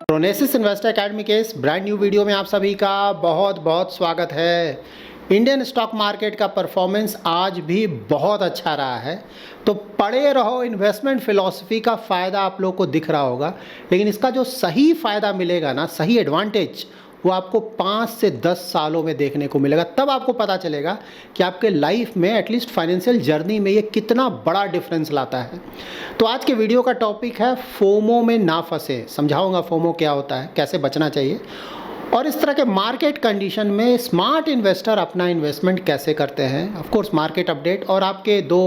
प्रोनेसिस investor academy के इस brand new video में आप सभी का बहुत बहुत स्वागत है। इंडियन स्टॉक मार्केट का परफॉर्मेंस आज भी बहुत अच्छा रहा है। तो पढ़े रहो, इन्वेस्टमेंट फिलॉसफी का फ़ायदा आप लोग को दिख रहा होगा, लेकिन इसका जो सही फ़ायदा मिलेगा ना, सही एडवांटेज, वो आपको 5 से 10 सालों में देखने को मिलेगा। तब आपको पता चलेगा कि आपके लाइफ में, एटलीस्ट फाइनेंशियल जर्नी में, ये कितना बड़ा डिफरेंस लाता है। तो आज के वीडियो का टॉपिक है फोमो में ना फंसे। समझाऊंगा फोमो क्या होता है, कैसे बचना चाहिए, और इस तरह के मार्केट कंडीशन में स्मार्ट इन्वेस्टर अपना इन्वेस्टमेंट कैसे करते हैं। ऑफ कोर्स मार्केट अपडेट और आपके दो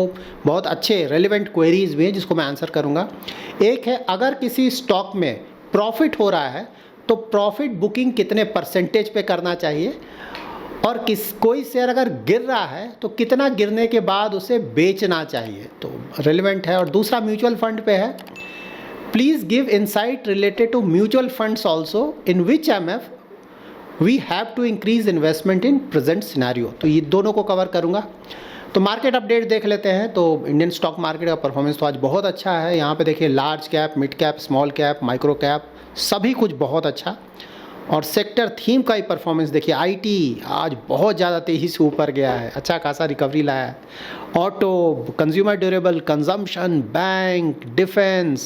बहुत अच्छे रेलिवेंट क्वेरीज भी हैं जिसको मैं आंसर करूंगा। एक है, अगर किसी स्टॉक में प्रॉफिट हो रहा है तो प्रॉफिट बुकिंग कितने परसेंटेज पे करना चाहिए, और कोई शेयर अगर गिर रहा है तो कितना गिरने के बाद उसे बेचना चाहिए, तो रेलिवेंट है। और दूसरा म्यूचुअल फंड पे है, please give insight related to mutual funds also in which MF we have to increase investment in present scenario. तो ये दोनों को कवर करूँगा। तो मार्केट अपडेट देख लेते हैं। तो इंडियन स्टॉक मार्केट का परफॉर्मेंस तो आज बहुत अच्छा है। यहाँ पे देखिए, large cap, mid cap, small cap, micro cap, सभी कुछ बहुत अच्छा। और सेक्टर थीम का ही परफॉर्मेंस देखिए, आईटी आज बहुत ज़्यादा तेज़ी से ऊपर गया है, अच्छा खासा रिकवरी लाया है। Auto, consumer durable, consumption, bank, defence,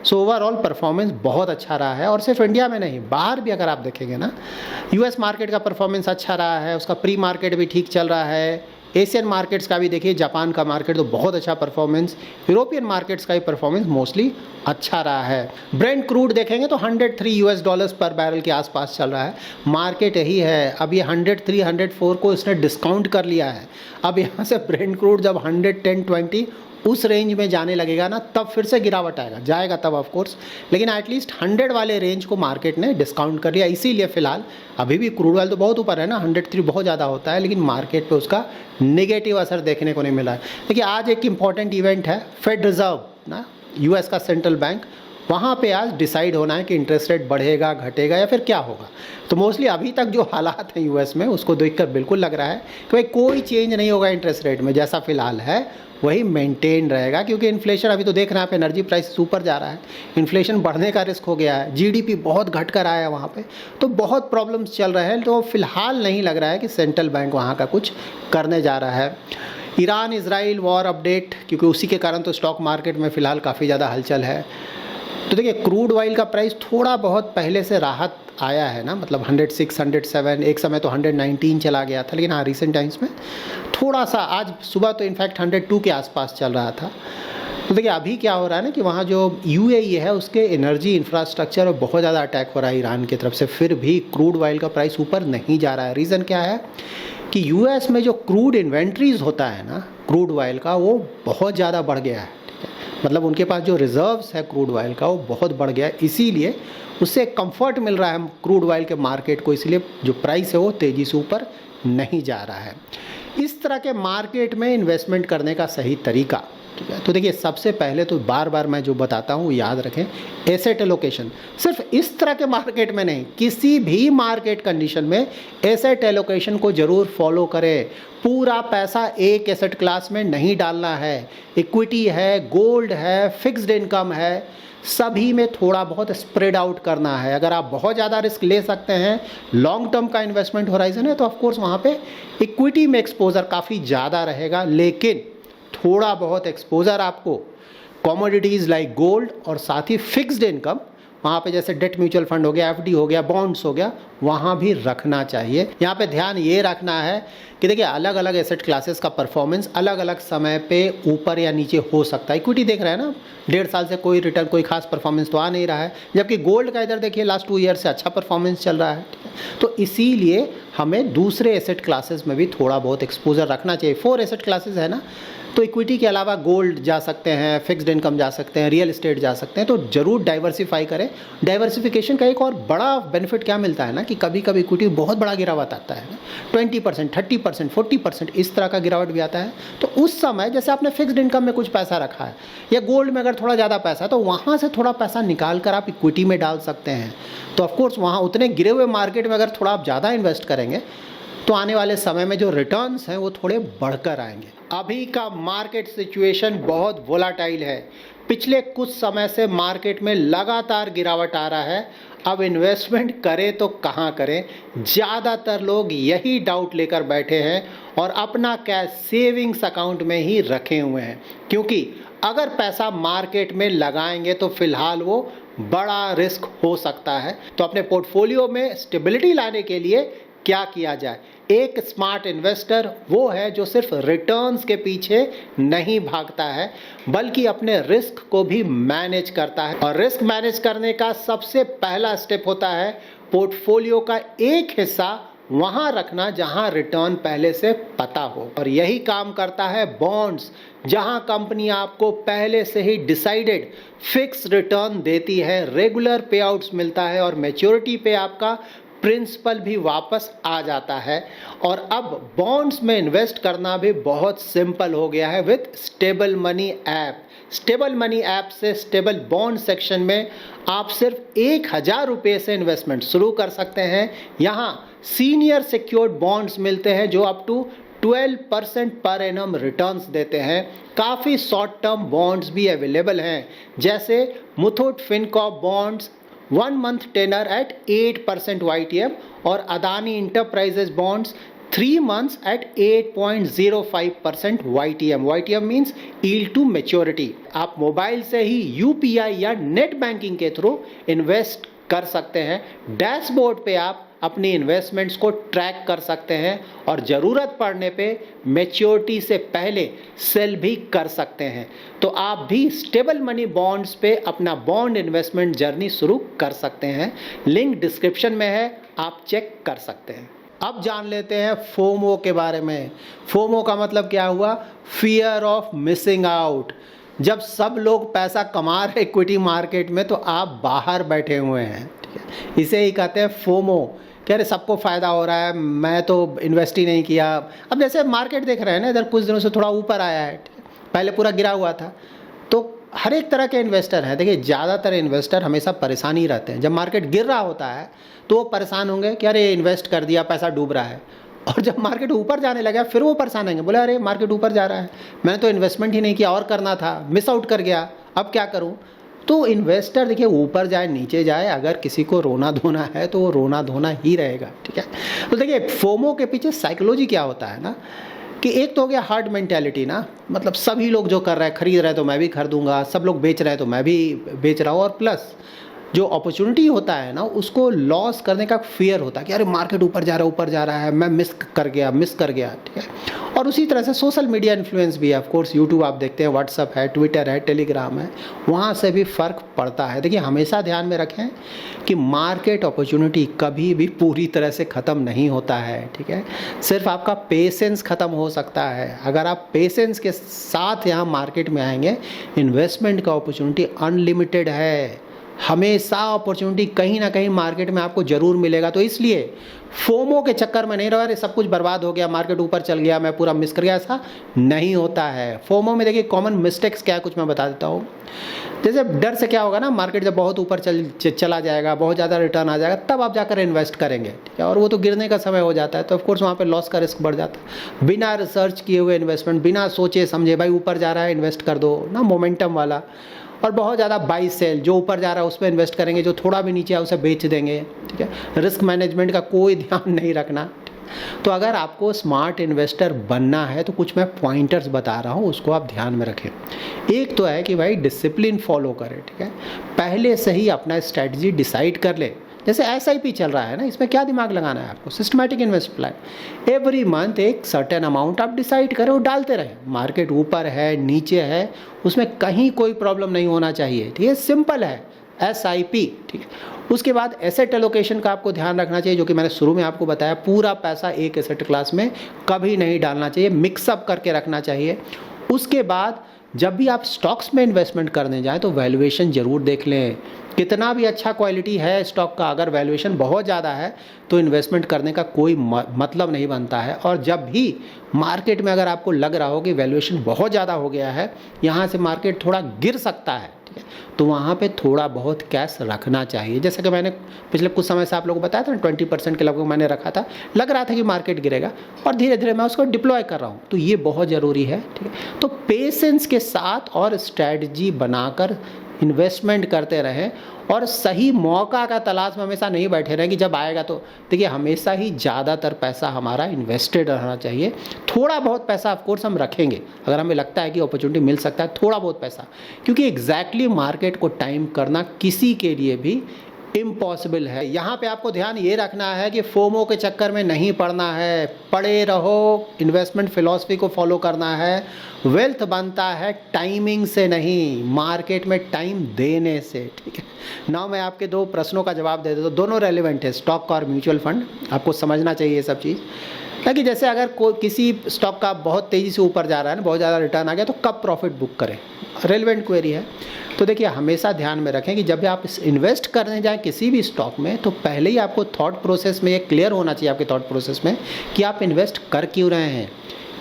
so overall performance बहुत अच्छा रहा है। और सिर्फ इंडिया में नहीं, बाहर भी अगर आप देखेंगे ना, यूएस मार्केट का परफॉर्मेंस अच्छा रहा है, उसका प्री मार्केट भी ठीक चल रहा है। एशियन मार्केट्स का भी देखिए, जापान का मार्केट तो बहुत अच्छा परफॉर्मेंस, यूरोपियन मार्केट्स का भी परफॉर्मेंस मोस्टली अच्छा रहा है। ब्रेंट क्रूड देखेंगे तो $103 पर बैरल के आसपास चल रहा है। मार्केट यही है, अब ये 103, 104 को इसने डिस्काउंट कर लिया है। अब यहाँ से ब्रेंट क्रूड जब 110, 20 उस रेंज में जाने लगेगा ना, तब फिर से गिरावट जाएगा तब ऑफ कोर्स, लेकिन एटलीस्ट 100 वाले रेंज को मार्केट ने डिस्काउंट कर लिया। इसीलिए फिलहाल अभी भी क्रूड ऑयल तो बहुत ऊपर है ना, 103 बहुत ज़्यादा होता है, लेकिन मार्केट पे उसका नेगेटिव असर देखने को नहीं मिला है। देखिए, आज एक इंपॉर्टेंट इवेंट है, फेड रिजर्व ना, यूएस का सेंट्रल बैंक, वहाँ पे आज डिसाइड होना है कि इंटरेस्ट रेट बढ़ेगा, घटेगा या फिर क्या होगा। तो मोस्टली अभी तक जो हालात हैं यूएस में, उसको देखकर बिल्कुल लग रहा है कि भाई कोई चेंज नहीं होगा इंटरेस्ट रेट में, जैसा फिलहाल है वही मेंटेन रहेगा। क्योंकि इन्फ्लेशन अभी तो देख रहे हैं आप, एनर्जी प्राइस ऊपर जा रहा है, इन्फ्लेशन बढ़ने का रिस्क हो गया है, जीडीपी बहुत घट कर आया है वहाँ पे, तो बहुत प्रॉब्लम्स चल रहे हैं। तो फिलहाल नहीं लग रहा है कि सेंट्रल बैंक वहाँ का कुछ करने जा रहा है। ईरान इजराइल वॉर अपडेट, क्योंकि उसी के कारण तो स्टॉक मार्केट में फ़िलहाल काफ़ी ज़्यादा हलचल है। तो देखिए, क्रूड ऑयल का प्राइस थोड़ा बहुत पहले से राहत आया है ना, मतलब 106, 107, एक समय तो 119 चला गया था, लेकिन हाँ रिसेंट टाइम्स में थोड़ा सा, आज सुबह तो इनफैक्ट 102 के आसपास चल रहा था। तो देखिए, अभी क्या हो रहा है ना कि वहाँ जो यूएई है, उसके एनर्जी इंफ्रास्ट्रक्चर में बहुत ज़्यादा अटैक हो रहा है ईरान की तरफ से, फिर भी क्रूड ऑयल का प्राइस ऊपर नहीं जा रहा है। रीज़न क्या है कि यूएस में जो क्रूड इन्वेंट्रीज होता है ना क्रूड ऑयल का, वो बहुत ज़्यादा बढ़ गया है। मतलब उनके पास जो रिजर्व्स है क्रूड ऑयल का, वो बहुत बढ़ गया है, इसीलिए उससे कंफर्ट मिल रहा है क्रूड ऑयल के मार्केट को, इसलिए जो प्राइस है वो तेज़ी से ऊपर नहीं जा रहा है। इस तरह के मार्केट में इन्वेस्टमेंट करने का सही तरीका, ठीक है। तो देखिए, सबसे पहले तो बार बार मैं जो बताता हूँ याद रखें, एसेट एलोकेशन। सिर्फ इस तरह के मार्केट में नहीं, किसी भी मार्केट कंडीशन में एसेट एलोकेशन को ज़रूर फॉलो करें। पूरा पैसा एक एसेट क्लास में नहीं डालना है। इक्विटी है, गोल्ड है, फिक्स्ड इनकम है, सभी में थोड़ा बहुत स्प्रेड आउट करना है। अगर आप बहुत ज़्यादा रिस्क ले सकते हैं, लॉन्ग टर्म का इन्वेस्टमेंट होराइजन है, तो ऑफकोर्स वहाँ पे इक्विटी में एक्सपोजर काफ़ी ज़्यादा रहेगा, लेकिन थोड़ा बहुत एक्सपोजर आपको कमोडिटीज़ लाइक गोल्ड और साथ ही फिक्स्ड इनकम, वहाँ पे जैसे डेट म्यूचुअल फंड हो गया, एफडी हो गया, बॉन्ड्स हो गया, वहाँ भी रखना चाहिए। यहाँ पे ध्यान ये रखना है कि देखिए, अलग अलग एसेट क्लासेस का परफॉर्मेंस अलग अलग समय पे ऊपर या नीचे हो सकता है। इक्विटी देख रहे हैं ना, 1.5 साल से कोई रिटर्न, कोई खास परफॉर्मेंस तो आ नहीं रहा है, जबकि गोल्ड का इधर देखिए लास्ट 2 ईयर से अच्छा परफॉर्मेंस चल रहा है। तो इसीलिए हमें दूसरे एसेट क्लासेस में भी थोड़ा बहुत एक्सपोजर रखना चाहिए। 4 एसेट क्लासेस है ना, तो इक्विटी के अलावा गोल्ड जा सकते हैं, फिक्स्ड इनकम जा सकते हैं, रियल एस्टेट जा सकते हैं। तो ज़रूर डाइवर्सिफाई करें। डाइवर्सिफिकेशन का एक और बड़ा बेनिफिट क्या मिलता है ना कि कभी कभी इक्विटी बहुत बड़ा गिरावट आता है, 20%, 30%, 40% इस तरह का गिरावट भी आता है। तो उस समय जैसे आपने फिक्स्ड इनकम में कुछ पैसा रखा है या गोल्ड में अगर थोड़ा ज़्यादा पैसा है, तो वहाँ से थोड़ा पैसा निकाल कर आप इक्विटी में डाल सकते हैं। तो ऑफकोर्स वहाँ उतने गिरे हुए मार्केट में अगर थोड़ा आप ज़्यादा इन्वेस्ट करेंगे तो आने वाले समय में जो रिटर्न्स हैं वो थोड़े बढ़कर आएंगे। अभी का मार्केट सिचुएशन बहुत वोलाटाइल है। पिछले कुछ समय से मार्केट में लगातार गिरावट आ रहा है। अब इन्वेस्टमेंट करें तो कहाँ करें, ज़्यादातर लोग यही डाउट लेकर बैठे हैं और अपना कैश सेविंग्स अकाउंट में ही रखे हुए हैं, क्योंकि अगर पैसा मार्केट में लगाएंगे तो फिलहाल वो बड़ा रिस्क हो सकता है। तो अपने पोर्टफोलियो में स्टेबिलिटी लाने के लिए क्या किया जाए? एक स्मार्ट इन्वेस्टर वो है जो सिर्फ रिटर्न्स के पीछे नहीं भागता है, बल्कि अपने रिस्क को भी मैनेज करता है। और रिस्क मैनेज करने का सबसे पहला स्टेप होता है पोर्टफोलियो का एक हिस्सा वहां रखना जहां रिटर्न पहले से पता हो। और यही काम करता है बॉन्ड्स, जहां कंपनी आपको पहले से ही डिसाइडेड फिक्स रिटर्न देती है, रेगुलर पे आउट्स मिलता है और मैच्योरिटी पे आपका प्रिंसिपल भी वापस आ जाता है। और अब बॉन्ड्स में इन्वेस्ट करना भी बहुत सिंपल हो गया है with stable money app. Stable money app से स्टेबल बॉन्ड सेक्शन में आप सिर्फ 1000 रुपये से इन्वेस्टमेंट शुरू कर सकते हैं। यहाँ सीनियर सिक्योर्ड बॉन्ड्स मिलते हैं जो up to 12% per annum returns देते हैं। काफ़ी शॉर्ट टर्म बॉन्ड्स भी अवेलेबल हैं, जैसे Muthoot Fincorp bonds 1 month tenor at 8% YTM और Adani enterprises bonds 3 months at 8.05% YTM। YTM means yield to maturity। आप मोबाइल से ही UPI या नेट बैंकिंग के थ्रू इन्वेस्ट कर सकते हैं। डैशबोर्ड पे आप अपनी इन्वेस्टमेंट्स को ट्रैक कर सकते हैं और ज़रूरत पड़ने पे मैच्योरिटी से पहले सेल भी कर सकते हैं। तो आप भी स्टेबल मनी बॉन्ड्स पे अपना बॉन्ड इन्वेस्टमेंट जर्नी शुरू कर सकते हैं। लिंक डिस्क्रिप्शन में है, आप चेक कर सकते हैं। अब जान लेते हैं फोमो के बारे में। फोमो का मतलब क्या हुआ? Fear of missing out. जब सब लोग पैसा कमा रहे इक्विटी मार्केट में तो आप बाहर बैठे हुए हैं, ठीक है? इसे ही कहते हैं फोमो। कह रहे सबको फ़ायदा हो रहा है, मैं तो इन्वेस्ट ही नहीं किया। अब जैसे मार्केट देख रहे हैं ना, इधर कुछ दिनों से थोड़ा ऊपर आया है, पहले पूरा गिरा हुआ था। तो हर एक तरह के इन्वेस्टर हैं। देखिए, ज़्यादातर इन्वेस्टर हमेशा परेशान ही रहते हैं। जब मार्केट गिर रहा होता है तो वो परेशान होंगे कि अरे इन्वेस्ट कर दिया, पैसा डूब रहा है। और जब मार्केट ऊपर जाने लगा फिर वो परेशान होंगे, बोले अरे मार्केट ऊपर जा रहा है, मैंने तो इन्वेस्टमेंट ही नहीं किया, और करना था, मिस आउट कर गया, अब क्या करूँ? तो इन्वेस्टर देखिए, ऊपर जाए नीचे जाए, अगर किसी को रोना धोना है तो वो रोना धोना ही रहेगा, ठीक है? तो देखिए, फोमो के पीछे साइकोलॉजी क्या होता है ना, कि एक तो हो गया हार्ड मेंटेलिटी ना, मतलब सभी लोग जो कर रहे हैं, खरीद रहे हैं तो मैं भी खरीदूंगा, सब लोग बेच रहे हैं तो मैं भी बेच रहा हूँ। और प्लस जो अपॉर्चुनिटी होता है ना, उसको लॉस करने का फियर होता है कि अरे मार्केट ऊपर जा रहा है, मैं मिस कर गया, ठीक है? और उसी तरह से सोशल मीडिया इन्फ्लुएंस भी है। ऑफ कोर्स यूट्यूब आप देखते हैं, व्हाट्सअप है, ट्विटर है, टेलीग्राम है, वहाँ से भी फ़र्क पड़ता है। देखिए, हमेशा ध्यान में रखें कि मार्केट अपॉर्चुनिटी कभी भी पूरी तरह से ख़त्म नहीं होता है, ठीक है? सिर्फ आपका पेशेंस ख़त्म हो सकता है। अगर आप पेशेंस के साथ यहाँ मार्केट में आएंगे, इन्वेस्टमेंट का अपॉर्चुनिटी अनलिमिटेड है। हमेशा अपॉर्चुनिटी कहीं ना कहीं मार्केट में आपको ज़रूर मिलेगा। तो इसलिए फोमो के चक्कर में नहीं रहो, अरे सब कुछ बर्बाद हो गया, मार्केट ऊपर चल गया, मैं पूरा मिस कर गया, ऐसा नहीं होता है। फोमो में देखिए कॉमन मिस्टेक्स क्या है, कुछ मैं बता देता हूँ। जैसे डर से क्या होगा ना, मार्केट जब बहुत ऊपर चला जाएगा, बहुत ज़्यादा रिटर्न आ जाएगा, तब आप जाकर इन्वेस्ट करेंगे, ठीक है? और वो तो गिरने का समय हो जाता है, तो ऑफकोर्स वहाँ पर लॉस का रिस्क बढ़ जाता है। बिना रिसर्च किए हुए इन्वेस्टमेंट, बिना सोचे समझे, भाई ऊपर जा रहा है इन्वेस्ट कर दो ना, मोमेंटम वाला। और बहुत ज़्यादा बाई सेल, जो ऊपर जा रहा है उस पर इन्वेस्ट करेंगे, जो थोड़ा भी नीचे है उसे बेच देंगे, ठीक है? रिस्क मैनेजमेंट का कोई ध्यान नहीं रखना। तो अगर आपको स्मार्ट इन्वेस्टर बनना है तो कुछ मैं पॉइंटर्स बता रहा हूँ, उसको आप ध्यान में रखें। एक तो है कि भाई डिसिप्लिन फॉलो करें, ठीक है? पहले से ही अपना स्ट्रैटेजी डिसाइड कर ले। जैसे SIP चल रहा है ना, इसमें क्या दिमाग लगाना है आपको? Systematic invest plan. Every month एक सर्टेन अमाउंट आप डिसाइड करें और डालते रहें। मार्केट ऊपर है नीचे है, उसमें कहीं कोई प्रॉब्लम नहीं होना चाहिए, ठीक है? सिंपल है SIP, ठीक है? उसके बाद एसेट एलोकेशन का आपको ध्यान रखना चाहिए, जो कि मैंने शुरू में आपको बताया, पूरा पैसा एक एसेट क्लास में कभी नहीं डालना चाहिए, मिक्सअप करके रखना चाहिए। उसके बाद जब भी आप स्टॉक्स में इन्वेस्टमेंट करने जाएं तो वैल्यूएशन ज़रूर देख लें। कितना भी अच्छा क्वालिटी है स्टॉक का, अगर वैल्यूएशन बहुत ज़्यादा है तो इन्वेस्टमेंट करने का कोई मतलब नहीं बनता है। और जब भी मार्केट में अगर आपको लग रहा हो कि वैल्यूएशन बहुत ज़्यादा हो गया है, यहाँ से मार्केट थोड़ा गिर सकता है, ठीक है, तो वहाँ पे थोड़ा बहुत कैश रखना चाहिए। जैसे कि मैंने पिछले कुछ समय से आप लोगों को बताया था ना, 20% के लगभग मैंने रखा था, लग रहा था कि मार्केट गिरेगा, और धीरे धीरे मैं उसको डिप्लॉय कर रहा हूँ। तो ये बहुत ज़रूरी है, ठीक है। तो पेशेंस के साथ और स्ट्रैटेजी बनाकर इन्वेस्टमेंट करते रहें, और सही मौका का तलाश में हमेशा नहीं बैठे रहें कि जब आएगा तो। देखिए, हमेशा ही ज़्यादातर पैसा हमारा इन्वेस्टेड रहना चाहिए। थोड़ा बहुत पैसा ऑफ कोर्स हम रखेंगे अगर हमें लगता है कि अपॉर्चुनिटी मिल सकता है, थोड़ा बहुत पैसा, क्योंकि एग्जैक्टली मार्केट को टाइम करना किसी के लिए भी इम्पॉसिबल है। यहाँ पे आपको ध्यान ये रखना है कि फोमो के चक्कर में नहीं पड़ना है, पड़े रहो, इन्वेस्टमेंट फिलॉसफी को फॉलो करना है। वेल्थ बनता है टाइमिंग से नहीं, मार्केट में टाइम देने से, ठीक है। नाउ मैं आपके दो प्रश्नों का जवाब दे देता हूँ, दोनों रेलिवेंट है, स्टॉक और म्यूचुअल फंड। आपको समझना चाहिए ये सब चीज़, ताकि जैसे अगर कोई किसी स्टॉक का बहुत तेज़ी से ऊपर जा रहा है ना, बहुत ज़्यादा रिटर्न आ गया, तो कब प्रॉफिट बुक करें, रेलिवेंट क्वेरी है। तो देखिए, हमेशा ध्यान में रखें कि जब भी आप इन्वेस्ट करने जाएं किसी भी स्टॉक में, तो पहले ही आपको थॉट प्रोसेस में ये क्लियर होना चाहिए, आपके थॉट प्रोसेस में, कि आप इन्वेस्ट कर क्यों रहे हैं।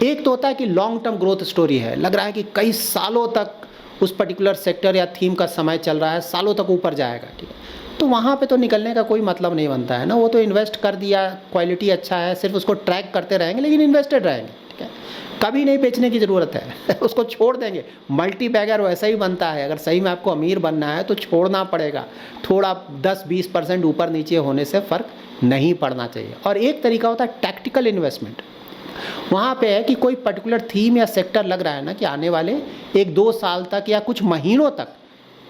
एक तो होता है कि लॉन्ग टर्म ग्रोथ स्टोरी है, लग रहा है कि कई सालों तक उस पर्टिकुलर सेक्टर या थीम का समय चल रहा है, सालों तक ऊपर जाएगा, ठीक है। तो वहाँ पे तो निकलने का कोई मतलब नहीं बनता है ना, वो तो इन्वेस्ट कर दिया, क्वालिटी अच्छा है, सिर्फ उसको ट्रैक करते रहेंगे, लेकिन इन्वेस्टेड रहेंगे, ठीक है। कभी नहीं बेचने की ज़रूरत है उसको छोड़ देंगे। मल्टी बैगर वैसा ही बनता है, अगर सही में आपको अमीर बनना है तो छोड़ना पड़ेगा, थोड़ा 10-20% ऊपर नीचे होने से फ़र्क नहीं पड़ना चाहिए। और एक तरीका होता है टैक्टिकल इन्वेस्टमेंट। वहाँ पे है कि कोई पर्टिकुलर थीम या सेक्टर लग रहा है ना कि आने वाले 1-2 साल तक या कुछ महीनों तक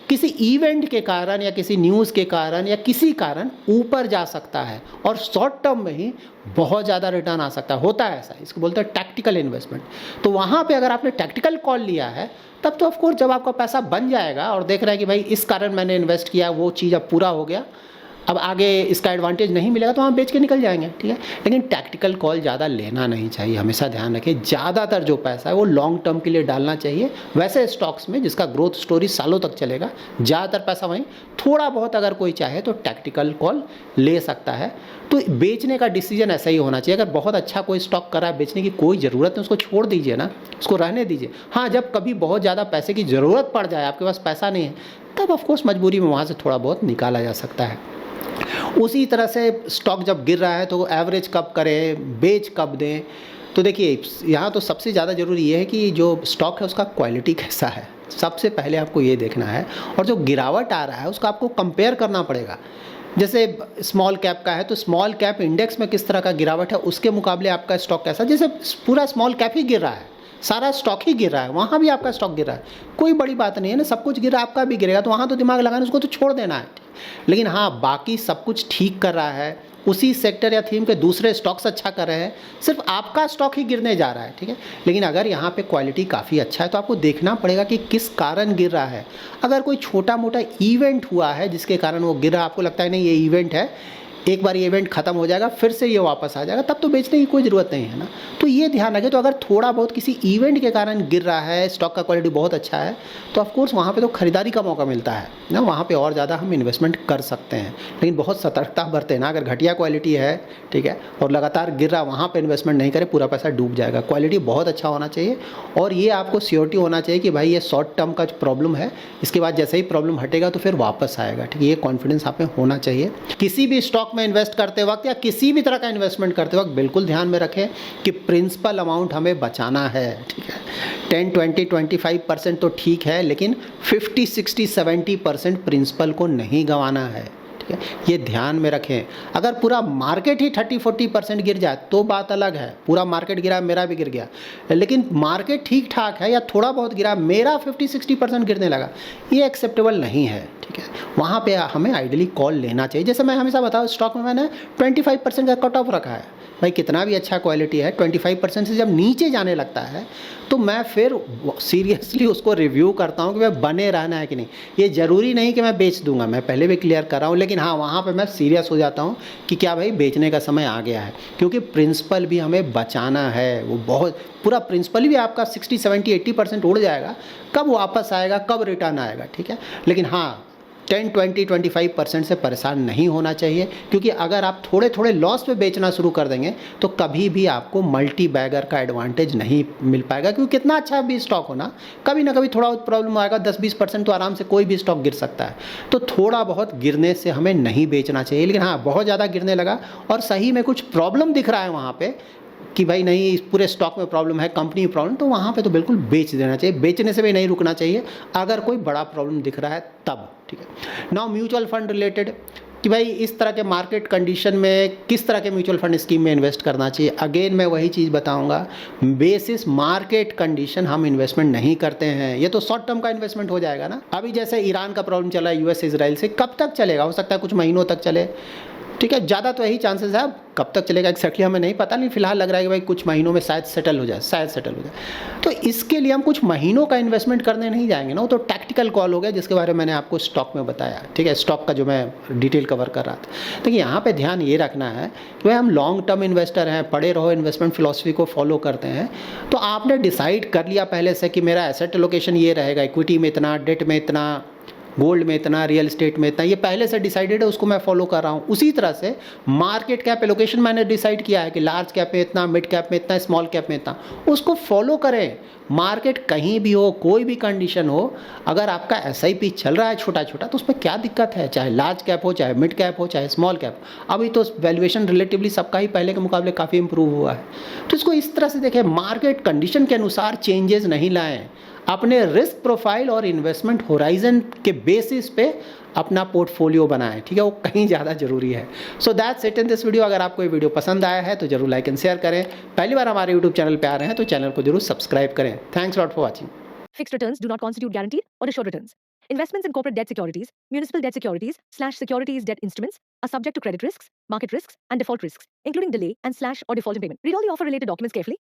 किसी इवेंट के कारण या किसी न्यूज़ के कारण या किसी कारण ऊपर जा सकता है, और शॉर्ट टर्म में ही बहुत ज़्यादा रिटर्न आ सकता है, होता है ऐसा, इसको बोलते हैं टैक्टिकल इन्वेस्टमेंट। तो वहाँ पे अगर आपने टैक्टिकल कॉल लिया है, तब तो ऑफकोर्स जब आपका पैसा बन जाएगा और देख रहा है कि भाई इस कारण मैंने इन्वेस्ट किया, वो चीज़ अब पूरा हो गया, अब आगे इसका एडवांटेज नहीं मिलेगा, तो वहाँ बेच के निकल जाएंगे, ठीक है। लेकिन टैक्टिकल कॉल ज़्यादा लेना नहीं चाहिए, हमेशा ध्यान रखें, ज़्यादातर जो पैसा है वो लॉन्ग टर्म के लिए डालना चाहिए। वैसे स्टॉक्स में जिसका ग्रोथ स्टोरी सालों तक चलेगा, ज़्यादातर पैसा वहीं, थोड़ा बहुत अगर कोई चाहे तो टैक्टिकल कॉल ले सकता है। तो बेचने का डिसीजन ऐसा ही होना चाहिए। अगर बहुत अच्छा कोई स्टॉक कर रहा है, बेचने की कोई ज़रूरत नहीं, उसको छोड़ दीजिए ना, उसको रहने दीजिए। हाँ, जब कभी बहुत ज़्यादा पैसे की ज़रूरत पड़ जाए, आपके पास पैसा नहीं है, तब ऑफकोर्स मजबूरी में वहाँ से थोड़ा बहुत निकाला जा सकता है। उसी तरह से स्टॉक जब गिर रहा है तो एवरेज कब करें, बेच कब दें। तो देखिए, यहाँ तो सबसे ज़्यादा ज़रूरी ये है कि जो स्टॉक है उसका क्वालिटी कैसा है, सबसे पहले आपको ये देखना है। और जो गिरावट आ रहा है उसका आपको कंपेयर करना पड़ेगा। जैसे स्मॉल कैप का है तो स्मॉल कैप इंडेक्स में किस तरह का गिरावट है, उसके मुकाबले आपका स्टॉक कैसा। जैसे पूरा स्मॉल कैप ही गिर रहा है, सारा स्टॉक ही गिर रहा है, वहाँ भी आपका स्टॉक गिर रहा है, कोई बड़ी बात नहीं है ना, सब कुछ गिर रहा है, आपका भी गिरेगा, तो वहाँ तो दिमाग लगाना, उसको तो छोड़ देना है। लेकिन हाँ, बाकी सब कुछ ठीक कर रहा है, उसी सेक्टर या थीम के दूसरे स्टॉक्स अच्छा कर रहे हैं, सिर्फ आपका स्टॉक ही गिरने जा रहा है, ठीक है। लेकिन अगर यहाँ पे क्वालिटी काफ़ी अच्छा है तो आपको देखना पड़ेगा कि किस कारण गिर रहा है। अगर कोई छोटा मोटा इवेंट हुआ है जिसके कारण वो गिर रहा है, आपको लगता है नहीं ये इवेंट है, एक बार ये इवेंट खत्म हो जाएगा, फिर से ये वापस आ जाएगा, तब तो बेचने की कोई ज़रूरत नहीं है ना। तो ये ध्यान रखें। तो अगर थोड़ा बहुत किसी इवेंट के कारण गिर रहा है, स्टॉक का क्वालिटी बहुत अच्छा है, तो ऑफकोर्स वहाँ पे तो खरीदारी का मौका मिलता है ना, वहाँ पे और ज़्यादा हम इन्वेस्टमेंट कर सकते हैं। लेकिन बहुत सतर्कता बरतें ना, अगर घटिया क्वालिटी है, ठीक है, और लगातार गिर रहा, वहाँ पर इन्वेस्टमेंट नहीं करें, पूरा पैसा डूब जाएगा। क्वालिटी बहुत अच्छा होना चाहिए, और ये आपको श्योरिटी होना चाहिए कि भाई ये शॉर्ट टर्म का प्रॉब्लम है, इसके बाद जैसे ही प्रॉब्लम हटेगा तो फिर वापस आएगा, ठीक है। ये कॉन्फिडेंस आप में होना चाहिए। किसी भी स्टॉक में इन्वेस्ट करते वक्त या किसी भी तरह का इन्वेस्टमेंट करते वक्त बिल्कुल ध्यान में रखें कि प्रिंसिपल अमाउंट हमें बचाना है, ठीक है। 10, 20, 25% तो ठीक है, लेकिन 50, 60, 70% प्रिंसिपल को नहीं गंवाना है, ठीक है। ये ध्यान में रखें। अगर पूरा मार्केट ही 30-40% गिर जाए तो बात अलग है, पूरा मार्केट गिरा, मेरा भी गिर गया, लेकिन मार्केट ठीक ठाक है या थोड़ा बहुत गिरा, मेरा 50-60% गिरने लगा, ये एक्सेप्टेबल नहीं है, ठीक है। वहाँ पे हमें आइडियली कॉल लेना चाहिए। जैसे मैं हमेशा बताऊँ, स्टॉक में मैंने 25% का कट ऑफ रखा है। भाई कितना भी अच्छा क्वालिटी है, 25% से जब नीचे जाने लगता है तो मैं फिर सीरियसली उसको रिव्यू करता हूँ कि मैं बने रहना है कि नहीं। ये ज़रूरी नहीं कि मैं बेच दूंगा, मैं पहले भी क्लियर कर रहा हूँ, लेकिन हाँ, वहाँ पे मैं सीरियस हो जाता हूँ कि क्या भाई बेचने का समय आ गया है, क्योंकि प्रिंसिपल भी हमें बचाना है। वो बहुत पूरा प्रिंसिपल भी आपका 60, 70, 80% उड़ जाएगा, कब वापस आएगा, कब रिटर्न आएगा, ठीक है। लेकिन हाँ, 10, 20, 25% से परेशान नहीं होना चाहिए, क्योंकि अगर आप थोड़े-थोड़े लॉस पे बेचना शुरू कर देंगे तो कभी भी आपको मल्टी बैगर का एडवांटेज नहीं मिल पाएगा, क्योंकि कितना अच्छा भी स्टॉक हो ना, कभी ना कभी थोड़ा प्रॉब्लम आएगा, 10-20% तो आराम से कोई भी स्टॉक गिर सकता है। तो थोड़ा बहुत गिरने से हमें नहीं बेचना चाहिए, लेकिन हाँ, बहुत ज़्यादा गिरने लगा और सही में कुछ प्रॉब्लम दिख रहा है वहाँ पे कि भाई नहीं, इस पूरे स्टॉक में प्रॉब्लम है, कंपनी में प्रॉब्लम, तो वहाँ पे तो बिल्कुल बेच देना चाहिए, बेचने से भी नहीं रुकना चाहिए अगर कोई बड़ा प्रॉब्लम दिख रहा है तब, ठीक है। नाउ म्यूचुअल फंड रिलेटेड, कि भाई इस तरह के मार्केट कंडीशन में किस तरह के म्यूचुअल फंड स्कीम में इन्वेस्ट करना चाहिए। अगेन मैं वही चीज़ बताऊंगा, बेसिस मार्केट कंडीशन हम इन्वेस्टमेंट नहीं करते हैं। ये तो शॉर्ट टर्म का इन्वेस्टमेंट हो जाएगा ना। अभी जैसे ईरान का प्रॉब्लम चला है यूएस इजराइल से, कब तक चलेगा, हो सकता है कुछ महीनों तक चले, ठीक है, ज़्यादा तो यही चांसेस है। अब कब तक चलेगा एक्जैक्टली हमें नहीं पता, नहीं फिलहाल लग रहा है कि भाई कुछ महीनों में शायद सेटल हो जाए, शायद सेटल हो जाए। तो इसके लिए हम कुछ महीनों का इन्वेस्टमेंट करने नहीं जाएंगे ना, वो तो टैक्टिकल कॉल हो गया, जिसके बारे में मैंने आपको स्टॉक में बताया, ठीक है, स्टॉक का जो मैं डिटेल कवर कर रहा था। देखिए यहाँ पे ध्यान ये रखना है कि भाई हम लॉन्ग टर्म इन्वेस्टर हैं, पड़े रहो इन्वेस्टमेंट फिलॉसफी को फॉलो करते हैं। तो आपने डिसाइड कर लिया पहले से कि मेरा एसेट एलोकेशन ये रहेगा, इक्विटी में इतना, डेट में इतना, गोल्ड में इतना, रियल एस्टेट में इतना, ये पहले से डिसाइडेड है, उसको मैं फॉलो कर रहा हूँ। उसी तरह से मार्केट कैप एलोकेशन मैंने डिसाइड किया है कि लार्ज कैप में इतना, मिड कैप में इतना, स्मॉल कैप में इतना, उसको फॉलो करें। मार्केट कहीं भी हो, कोई भी कंडीशन हो, अगर आपका एसआईपी चल रहा है छोटा छोटा, तो उसमें क्या दिक्कत है, चाहे लार्ज कैप हो, चाहे मिड कैप हो, चाहे स्मॉल कैप। अभी तो वैल्यूएशन रिलेटिवली सबका ही पहले के मुकाबले काफ़ी इंप्रूव हुआ है। तो इसको इस तरह से देखें, मार्केट कंडीशन के अनुसार चेंजेस नहीं लाएं, अपने रिस्क प्रोफाइल और इन्वेस्टमेंट होराइजन के बेसिस पे अपना पोर्टफोलियो बनाएं, ठीक है, वो कहीं ज़्यादा जरूरी है। So that's it in this video. अगर आपको ये वीडियो पसंद आया है तो जरूर लाइक एंड शेयर करें। पहली बार हमारे यूट्यूब चैनल पे आ रहे हैं तो चैनल को जरूर सब्सक्राइब करें। Thanks lot for watching. Fixed returns do not constitute guaranteed or assured returns. Investments in corporate debt securities, municipal debt securities/securities debt instruments are subject to credit risks, market risks, and default risks, including delay and/or default in payment. Read all the offer-related documents carefully